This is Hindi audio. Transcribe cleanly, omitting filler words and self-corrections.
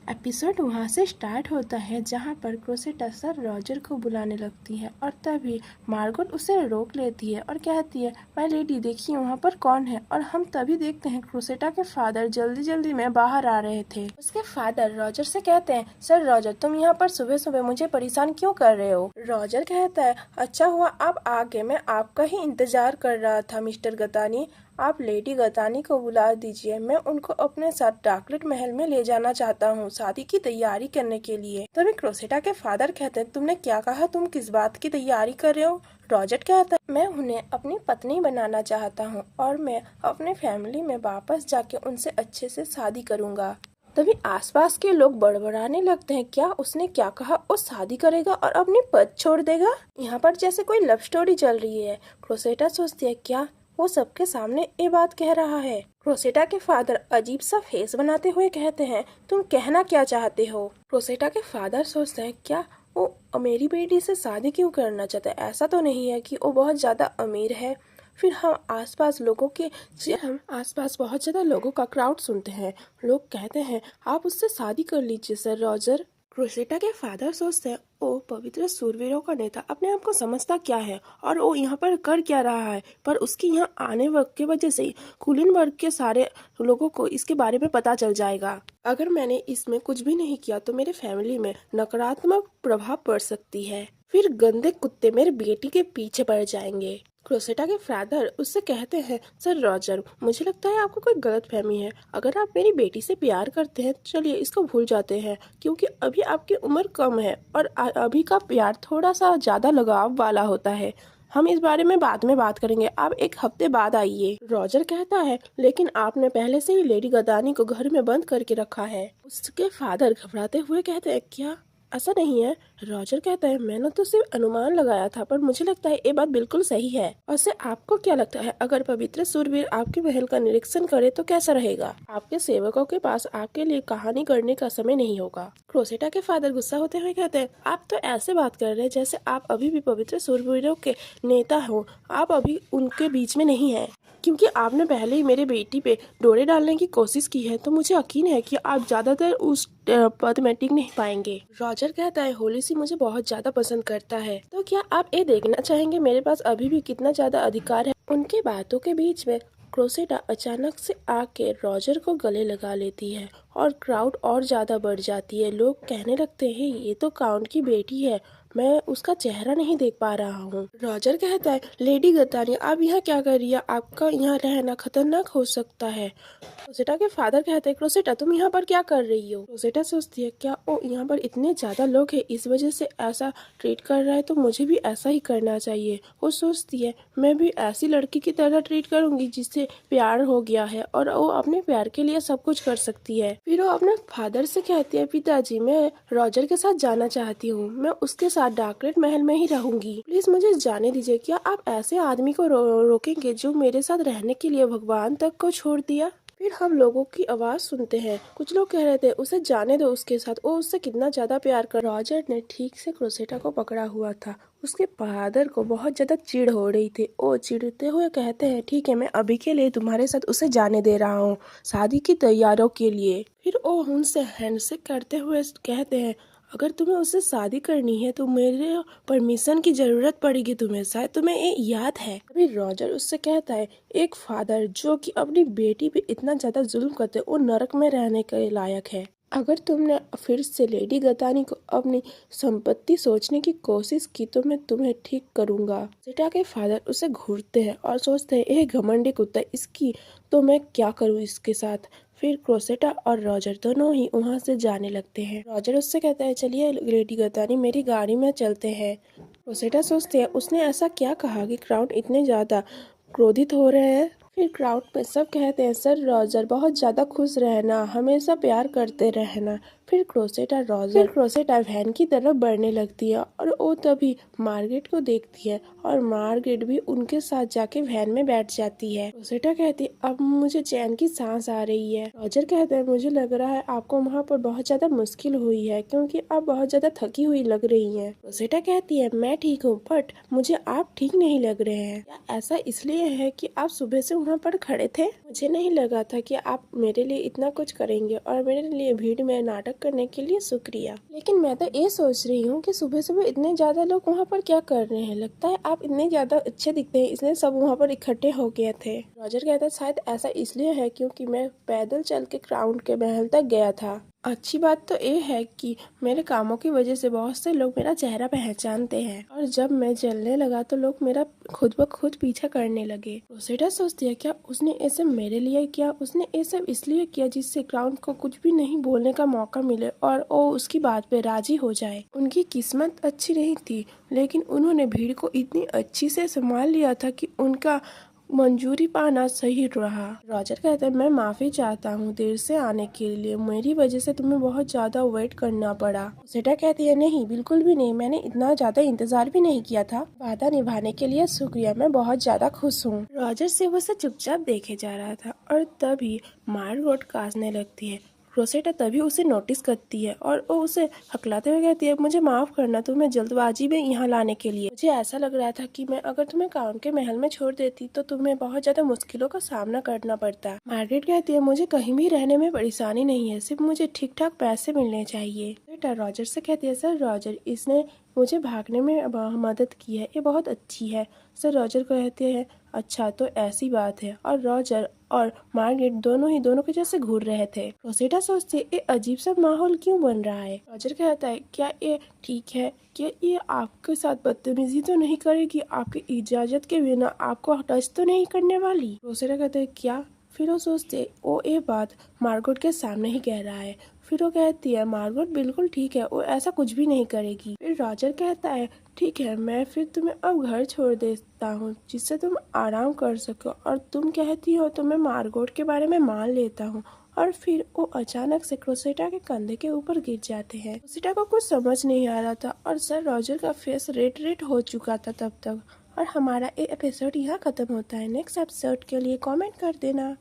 एपिसोड वहाँ से स्टार्ट होता है जहाँ पर क्रोसेटा सर रॉजर को बुलाने लगती है और तभी मार्गोट उसे रोक लेती है और कहती है, मैं लेडी देखिए वहाँ पर कौन है। और हम तभी देखते हैं क्रोसेटा के फादर जल्दी जल्दी में बाहर आ रहे थे। उसके फादर रॉजर से कहते हैं, सर रॉजर तुम यहाँ पर सुबह सुबह मुझे परेशान क्यों कर रहे हो। रॉजर कहता है, अच्छा हुआ आप आ गए, मैं आपका ही इंतजार कर रहा था मिस्टर गतानी। आप लेडी गतानी को बुला दीजिए, मैं उनको अपने साथ डार्कलेट महल में ले जाना चाहता हूँ शादी की तैयारी करने के लिए। तभी क्रोसेटा के फादर कहते हैं, तुमने क्या कहा, तुम किस बात की तैयारी कर रहे हो। रॉजर कहता है, मैं उन्हें अपनी पत्नी बनाना चाहता हूँ और मैं अपने फैमिली में वापस जाके उनसे अच्छे से शादी करूँगा। तभी आसपास के लोग बड़बड़ाने लगते हैं, क्या उसने क्या कहा, वो शादी करेगा और अपनी पद छोड़ देगा। यहाँ पर जैसे कोई लव स्टोरी चल रही है। क्रोसेटा सोचती है, क्या वो सबके सामने ये बात कह रहा है। क्रोसेटा के फादर अजीब सा फेस बनाते हुए कहते हैं, तुम कहना क्या चाहते हो। क्रोसेटा के फादर सोचते हैं, क्या वो मेरी बेटी से शादी क्यों करना चाहते हैं। ऐसा तो नहीं है कि वो बहुत ज्यादा अमीर है। फिर हम आसपास बहुत ज्यादा लोगों का क्राउड सुनते हैं। लोग कहते हैं, आप उससे शादी कर लीजिए सर रॉजर। क्रोसेटा के फादर सोचते हैं, ओ पवित्र सूरवीरों का नेता अपने आप को समझता क्या है और वो यहाँ पर कर क्या रहा है। पर उसकी यहाँ आने वक्त की वजह से कुलीन वर्ग के सारे लोगों को इसके बारे में पता चल जाएगा। अगर मैंने इसमें कुछ भी नहीं किया तो मेरे फैमिली में नकारात्मक प्रभाव पड़ सकती है। फिर गंदे कुत्ते मेरे बेटी के पीछे पड़ जाएंगे। क्रोसेटा के फादर उससे कहते हैं, सर रॉजर मुझे लगता है आपको कोई गलतफहमी है। अगर आप मेरी बेटी से प्यार करते हैं चलिए इसको भूल जाते हैं, क्योंकि अभी आपकी उम्र कम है और अभी का प्यार थोड़ा सा ज्यादा लगाव वाला होता है। हम इस बारे में बाद में बात करेंगे, आप एक हफ्ते बाद आइए। रॉजर कहता है, लेकिन आपने पहले से ही लेडी गदानी को घर में बंद करके रखा है। उसके फादर घबराते हुए कहते हैं, क्या ऐसा नहीं है। रॉजर कहता है, मैंने तो सिर्फ अनुमान लगाया था, पर मुझे लगता है ये बात बिल्कुल सही है। वैसे आपको क्या लगता है, अगर पवित्र सूरवीर आपके महल का निरीक्षण करे तो कैसा रहेगा। आपके सेवकों के पास आपके लिए कहानी करने का समय नहीं होगा। क्रोसेटा के फादर गुस्सा होते हुए कहते हैं, आप तो ऐसे बात कर रहे हैं जैसे आप अभी भी पवित्र सूरवीरों के नेता हो। आप अभी उनके बीच में नहीं है, क्योंकि आपने पहले ही मेरे बेटी पे डोरे डालने की कोशिश की है, तो मुझे यकीन है कि आप ज्यादातर उस पद में टिक नहीं पाएंगे। रॉजर कहता है, होली सी मुझे बहुत ज्यादा पसंद करता है, तो क्या आप ये देखना चाहेंगे मेरे पास अभी भी कितना ज्यादा अधिकार है। उनके बातों के बीच में क्रोसेटा अचानक से आके रॉजर को गले लगा लेती है और क्राउड और ज्यादा बढ़ जाती है। लोग कहने लगते हैं, ये तो काउंट की बेटी है, मैं उसका चेहरा नहीं देख पा रहा हूँ। रॉजर कहता है, लेडी गतानी आप यहाँ क्या कर रही है, आपका यहाँ रहना खतरनाक हो सकता है। क्रोसेटा के फादर कहते हैं, क्रोसेटा तुम यहाँ पर क्या कर रही हो। क्रोसेटा सोचती है, क्या ओ यहाँ पर इतने ज्यादा लोग हैं इस वजह से ऐसा ट्रीट कर रहा है, तो मुझे भी ऐसा ही करना चाहिए। वो सोचती है, मैं भी ऐसी लड़की की तरह ट्रीट करूंगी जिससे प्यार हो गया है और वो अपने प्यार के लिए सब कुछ कर सकती है। फिर वो अपने फादर से कहती है, पिताजी मैं रॉजर के साथ जाना चाहती हूँ, मैं उसके साथ डार्कलेट महल में ही रहूंगी, प्लीज मुझे जाने दीजिए। क्या आप ऐसे आदमी को रोकेंगे जो मेरे साथ रहने के लिए भगवान तक को छोड़ दिया। फिर हम लोगों की आवाज सुनते हैं, कुछ लोग कह रहे थे, उसे जाने दो उसके साथ, वो उससे कितना ज्यादा प्यार कर। रॉजर ने ठीक से क्रोसेटा को पकड़ा हुआ था। उसके फादर को बहुत ज्यादा चिढ़ हो रही थी। वो चिढ़ते हुए कहते हैं, ठीक है मैं अभी के लिए तुम्हारे साथ उसे जाने दे रहा हूँ शादी की तैयारियों के लिए। फिर वो उनसे हैंडशेक करते हुए कहते हैं, अगर तुम्हें उससे शादी करनी है तो मेरे परमिशन की जरूरत पड़ेगी तुम्हें, शायद तुम्हें ये याद है। अभी रॉजर उससे कहता है, एक फादर जो कि अपनी बेटी पे इतना ज्यादा जुल्म करते वो नरक में रहने के लायक है। अगर तुमने फिर से लेडी गतानी को अपनी संपत्ति सोचने की कोशिश की तो मैं तुम्हें ठीक करूंगा। सीटा के फादर उसे घूरते हैं और सोचते हैं, ये घमंडी कुत्ता, इसकी तो मैं क्या करूं इसके साथ। फिर क्रोसेटा और रॉजर दोनों ही वहां से जाने लगते हैं। रॉजर उससे कहता है, चलिए लेडी गतानी मेरी गाड़ी में चलते हैं। क्रोसेटा सोचते हैं, उसने ऐसा क्या कहा कि क्राउड इतने ज्यादा क्रोधित हो रहे हैं। फिर क्राउड में सब कहते हैं, सर रॉजर बहुत ज्यादा खुश रहना, हमेशा प्यार करते रहना। फिर क्रोसेटा वैन की तरफ बढ़ने लगती है और वो तभी मार्गरेट को देखती है और मार्गरेट भी उनके साथ जाके वैन में बैठ जाती है। क्रोसेटा कहती है, अब मुझे चैन की सांस आ रही है। रॉजर कहता है, मुझे लग रहा है आपको वहाँ पर बहुत ज्यादा मुश्किल हुई है, क्योंकि आप बहुत ज्यादा थकी हुई लग रही हैं। क्रोसेटा कहती है, मैं ठीक हूँ, बट मुझे आप ठीक नहीं लग रहे हैं। ऐसा इसलिए है कि आप सुबह से वहाँ पर खड़े थे। मुझे नहीं लगा था कि आप मेरे लिए इतना कुछ करेंगे और मेरे लिए भीड़ में नाटक करने के लिए शुक्रिया। लेकिन मैं तो ये सोच रही हूँ कि सुबह सुबह इतने ज्यादा लोग वहाँ पर क्या कर रहे हैं। लगता है आप इतने ज्यादा अच्छे दिखते हैं इसलिए सब वहाँ पर इकट्ठे हो गए थे। रॉजर कहता है शायद ऐसा इसलिए है क्योंकि मैं पैदल चल के क्राउन के महल तक गया था। अच्छी बात तो ये है कि मेरे कामों की वजह से बहुत से लोग मेरा चेहरा पहचानते हैं और जब मैं जलने लगा तो लोग मेरा खुद ब खुद पीछा करने लगे। रोसेटा सोचती है क्या उसने ऐसे मेरे लिए किया, उसने ये सब इसलिए किया जिससे क्राउन को कुछ भी नहीं बोलने का मौका मिले और वो उसकी बात पे राजी हो जाए। उनकी किस्मत अच्छी नहीं थी लेकिन उन्होंने भीड़ को इतनी अच्छी से संभाल लिया था कि उनका मंजूरी पाना सही रहा। रॉजर कहता है मैं माफी चाहता हूँ देर से आने के लिए, मेरी वजह से तुम्हें बहुत ज्यादा वेट करना पड़ा। सेटा कहती है नहीं बिल्कुल भी नहीं, मैंने इतना ज्यादा इंतजार भी नहीं किया था, वादा निभाने के लिए शुक्रिया, मैं बहुत ज्यादा खुश हूँ। रॉजर से उसे चुपचाप देखे जा रहा था और तभी मार्गरेट कांसने लगती है। रोसेटा तभी उसे नोटिस करती है और वो उसे हकलाते हुए कहती है मुझे माफ करना तुम्हें जल्दबाजी में यहाँ लाने के लिए। मुझे ऐसा लग रहा था कि मैं अगर तुम्हें क्राउन के महल में छोड़ देती तो तुम्हें बहुत ज्यादा मुश्किलों का सामना करना पड़ता। मार्गरेट कहती है मुझे कहीं भी रहने में परेशानी नहीं है, सिर्फ मुझे ठीक ठाक पैसे मिलने चाहिए। बेटा रॉजर से कहती है सर रॉजर इसने मुझे भागने में मदद की है, ये बहुत अच्छी है। सर रॉजर कहते हैं अच्छा तो ऐसी बात है, और रॉजर और मार्गरेट दोनों के जैसे घूर रहे थे। रोसेटा सोचती ये अजीब सा माहौल क्यों बन रहा है। रॉजर कहता है क्या ये ठीक है, क्या ये आपके साथ बदतमीजी तो नहीं करेगी, आपकी इजाजत के बिना आपको टच तो नहीं करने वाली। रोसेटा कहता है क्या, फिर वो सोचते वो ये बात मार्गरेट के सामने ही कह रहा है। फिर वो कहती है मार्गरेट बिल्कुल ठीक है, वो ऐसा कुछ भी नहीं करेगी। फिर रॉजर कहता है ठीक है मैं फिर तुम्हें अब घर छोड़ देता हूँ जिससे तुम आराम कर सको, और तुम कहती हो तो मैं मार्गरेट के बारे में मान लेता हूँ। और फिर वो अचानक से क्रोसेटा के कंधे के ऊपर गिर जाते हैं। क्रोसेटा को कुछ समझ नहीं आ रहा था और सर रॉजर का फेस रेड हो चुका था तब तक। और हमारा ये एपिसोड यहाँ खत्म होता है। नेक्स्ट एपिसोड के लिए कमेंट कर देना।